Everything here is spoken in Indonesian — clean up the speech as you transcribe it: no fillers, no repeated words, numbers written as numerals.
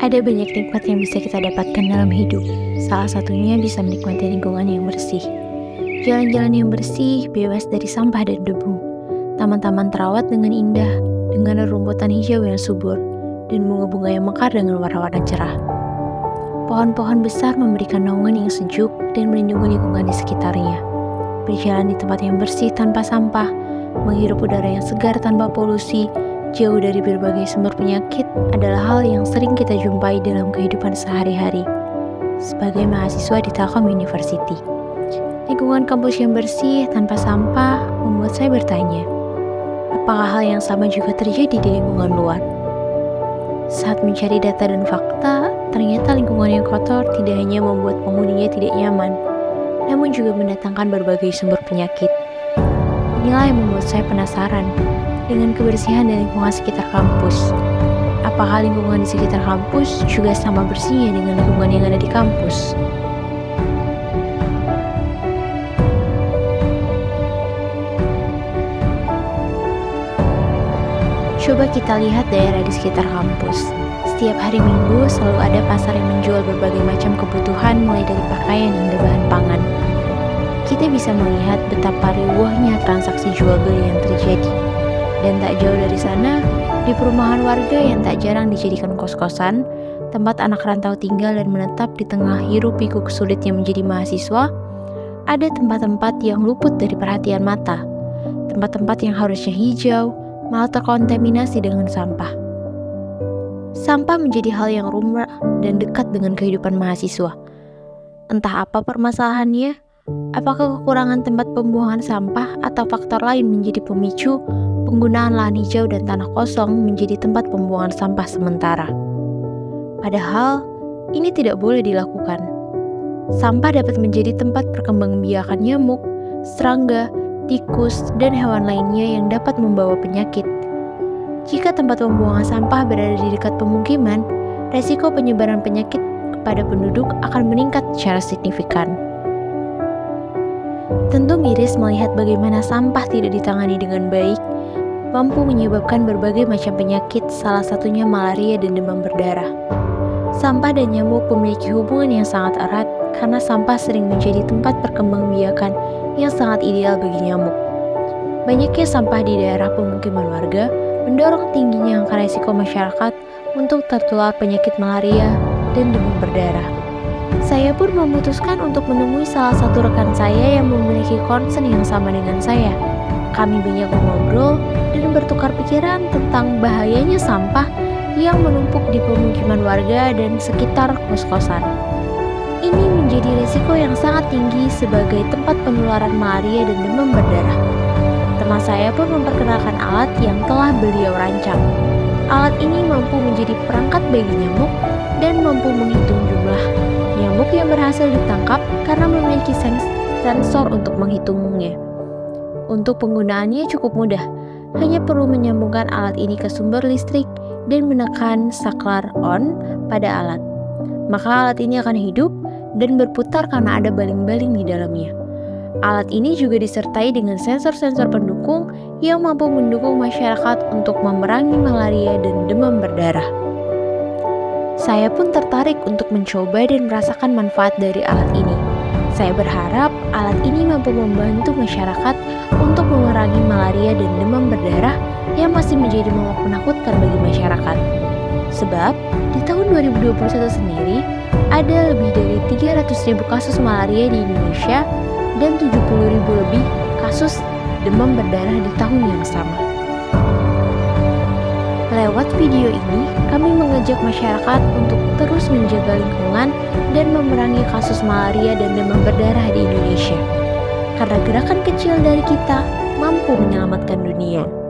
Ada banyak nikmat yang bisa kita dapatkan dalam hidup. Salah satunya bisa menikmati lingkungan yang bersih. Jalan-jalan yang bersih, bebas dari sampah dan debu. Taman-taman terawat dengan indah, dengan rumputan hijau yang subur, dan bunga-bunga yang mekar dengan warna-warna cerah. Pohon-pohon besar memberikan naungan yang sejuk dan melindungi lingkungan di sekitarnya. Berjalan di tempat yang bersih tanpa sampah, menghirup udara yang segar tanpa polusi, jauh dari berbagai sumber penyakit adalah hal yang sering kita jumpai dalam kehidupan sehari-hari. Sebagai mahasiswa di Telkom University, lingkungan kampus yang bersih tanpa sampah membuat saya bertanya, apakah hal yang sama juga terjadi di lingkungan luar? Saat mencari data dan fakta, ternyata lingkungan yang kotor tidak hanya membuat penghuninya tidak nyaman, namun juga mendatangkan berbagai sumber penyakit. Inilah yang membuat saya penasaran dengan kebersihan dan lingkungan sekitar kampus. Apakah lingkungan di sekitar kampus juga sama bersihnya dengan lingkungan yang ada di kampus? Coba kita lihat daerah di sekitar kampus. Setiap hari Minggu selalu ada pasar yang menjual berbagai macam kebutuhan mulai dari pakaian hingga bahan pangan. Kita bisa melihat betapa riuhnya transaksi jual beli yang terjadi. Dan tak jauh dari sana, di perumahan warga yang tak jarang dijadikan kos-kosan, tempat anak rantau tinggal dan menetap di tengah hiruk-pikuk sulitnya menjadi mahasiswa, ada tempat-tempat yang luput dari perhatian mata. Tempat-tempat yang harusnya hijau, malah terkontaminasi dengan sampah. Sampah menjadi hal yang lumrah dan dekat dengan kehidupan mahasiswa. Entah apa permasalahannya, apakah kekurangan tempat pembuangan sampah atau faktor lain menjadi pemicu penggunaan lahan hijau dan tanah kosong menjadi tempat pembuangan sampah sementara. Padahal, ini tidak boleh dilakukan. Sampah dapat menjadi tempat perkembangbiakan nyamuk, serangga, tikus, dan hewan lainnya yang dapat membawa penyakit. Jika tempat pembuangan sampah berada di dekat pemukiman, resiko penyebaran penyakit kepada penduduk akan meningkat secara signifikan. Tentu miris melihat bagaimana sampah tidak ditangani dengan baik, mampu menyebabkan berbagai macam penyakit, salah satunya malaria dan demam berdarah. Sampah dan nyamuk memiliki hubungan yang sangat erat karena sampah sering menjadi tempat perkembangbiakan yang sangat ideal bagi nyamuk. Banyaknya sampah di daerah pemukiman warga mendorong tingginya angka resiko masyarakat untuk tertular penyakit malaria dan demam berdarah. Saya pun memutuskan untuk menemui salah satu rekan saya yang memiliki concern yang sama dengan saya. Kami banyak mengobrol dan bertukar pikiran tentang bahayanya sampah yang menumpuk di pemukiman warga dan sekitar kos-kosan. Ini menjadi risiko yang sangat tinggi sebagai tempat penularan malaria dan demam berdarah. Teman saya pun memperkenalkan alat yang telah beliau rancang. Alat ini mampu menjadi perangkat bagi nyamuk dan mampu menghitung jumlah nyamuk yang berhasil ditangkap karena memiliki sensor untuk menghitungnya. Untuk penggunaannya cukup mudah, hanya perlu menyambungkan alat ini ke sumber listrik dan menekan saklar on pada alat. Maka alat ini akan hidup dan berputar karena ada baling-baling di dalamnya. Alat ini juga disertai dengan sensor-sensor pendukung yang mampu mendukung masyarakat untuk memerangi malaria dan demam berdarah. Saya pun tertarik untuk mencoba dan merasakan manfaat dari alat ini. Saya berharap alat ini mampu membantu masyarakat untuk memerangi malaria dan demam berdarah yang masih menjadi momok menakutkan bagi masyarakat. Sebab, di tahun 2021 sendiri, ada lebih dari 300.000 kasus malaria di Indonesia dan 70.000 lebih kasus demam berdarah di tahun yang sama. Lewat video ini, kami mengajak masyarakat untuk terus menjaga lingkungan dan memerangi kasus malaria dan demam berdarah di Indonesia. Karena gerakan kecil dari kita mampu menyelamatkan dunia.